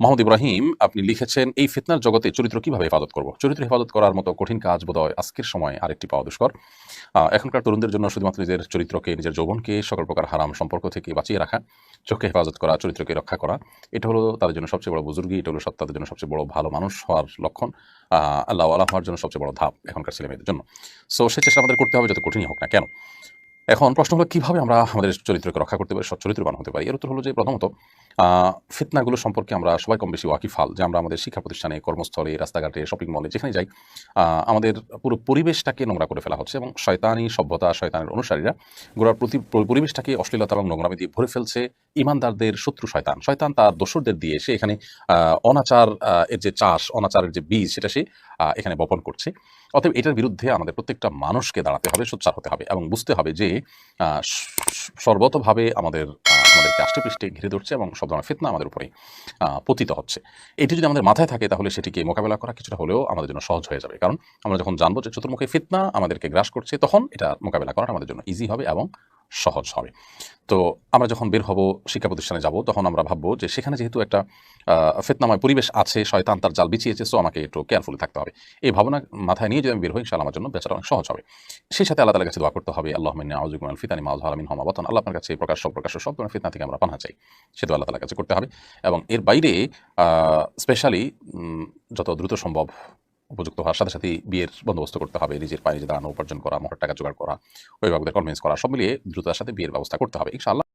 মোহাম্মদ ইব্রাহিম আপনি লিখেছেন, এই ফিতনার জগতে চরিত্র কিভাবে হেফাজত করব? চরিত্র হেফাজত করার মতো কঠিন কাজ বোধহয় আজকের সময় আরেকটি পাওয়া দুষ্কর। এখনকার তরুণদের জন্য শুধুমাত্র নিজের চরিত্রকে, নিজের যৌবনকে সকল প্রকার হারাম সম্পর্ক থেকে বাঁচিয়ে রাখা, চোখকে হেফাজত করা, চরিত্রকে রক্ষা করা, এটা হলো তাদের জন্য সবচেয়ে বড় বুজুর্গি, এটা হলো তাদের জন্য সবচেয়ে বড় ভালো মানুষ হওয়ার লক্ষণ, আল্লাহ আল্লাহ হওয়ার জন্য সবচেয়ে বড় ধাপ এখনকার ছেলেমেয়েদের জন্য। সো সে চেষ্টা আমাদের করতে হবে, যত কঠিনই হোক না কেন। এখন প্রশ্ন হলো, কিভাবে আমরা আমাদের চরিত্রকে রক্ষা করতে পারি, সচ্চরিত্রবান হতে পারি? এর উত্তর হলো যে, প্রথমত ফিতনাগুলো সম্পর্কে আমরা সবাই কম বেশি ওয়াকিফাল, যে আমরা আমাদের শিক্ষা প্রতিষ্ঠানে, কর্মস্থলে, রাস্তাঘাটে, শপিং মলে যেখানে যাই, আমাদের পুরো পরিবেশটাকে নোংরা করে ফেলা হচ্ছে এবং শয়তানি সভ্যতা, শয়তানের অনুসারীরা গোড়ার পরিবেশটাকে অশ্লীলতা এবং নোংরামি দিয়ে ভরে ফেলছে। ইমানদারদের শত্রু শয়তান, শয়তান তার দোসরদের দিয়ে সে এখানে অনাচার এর যে চাষ, অনাচারের যে বীজ, সেটা সে এখানে বপন করছে। অতএব এটার বিরুদ্ধে আমাদের প্রত্যেকটা মানুষকে দাঁড়াতে হবে, সোচ্চার হতে হবে এবং বুঝতে হবে যে সর্বতভাবে আমাদেরকে আষ্টেপৃষ্ঠে ঘিরে ধরছে এবং সব ধরনের ফিতনা আমাদের উপরে পতিত হচ্ছে। এটি যদি আমাদের মাথায় থাকে, তাহলে সেটিকে মোকাবেলা করা কিছুটা হলেও আমাদের জন্য সহজ হয়ে যাবে। কারণ আমরা যখন জানবো যে চতুর্মুখী ফিতনা আমাদেরকে গ্রাস করছে, তখন এটা মোকাবেলা করাটা আমাদের জন্য ইজি হবে এবং সহজ হবে। তো আমরা যখন বের হব, শিক্ষা প্রতিষ্ঠানে যাব, তখন আমরা ভাববো যে সেখানে যেহেতু একটা ফিতনাময় পরিবেশ আছে, শয়তান তার জাল বিছিয়েছে, সো আমাকে একটু কেয়ারফুলি থাকতে হবে। এই ভাবনা মাথায় নিয়ে যদি আমি বের হই, ইনশাআল্লাহ আমার জন্য বেচারা অনেক সহজ হবে। সেই সাথে আল্লাহ তাআলার কাছে দোয়া করতে হবে, আল্লাহুম্মা ইন্নী আউযু বিকা মিনাল ফিতানি মা যাহারা মিনহা ওয়া মা বাতান। আল্লাহ আপনার কাছে প্রকাশ্য অপ্রকাশ্য সব ধরনের ফিতনা থেকে আমরা পানাহ চাই। সেটা আল্লাহ তাআলার কাছে করতে হবে এবং এর বাইরে স্পেশালি যত দ্রুত সম্ভব উপযুক্ত হওয়ার সাথে সাথেই বিয়ের বন্দোবস্ত করতে হবে, নিজের পায়ে নিজে দাঁড়ানো, উপার্জন করা, মোহর টাকা জোগাড় করা, অভিভাবকদের কনভিন্স করা, সব মিলিয়ে দ্রুততার সাথে বিয়ের ব্যবস্থা করতে হবে ইনশাআল্লাহ।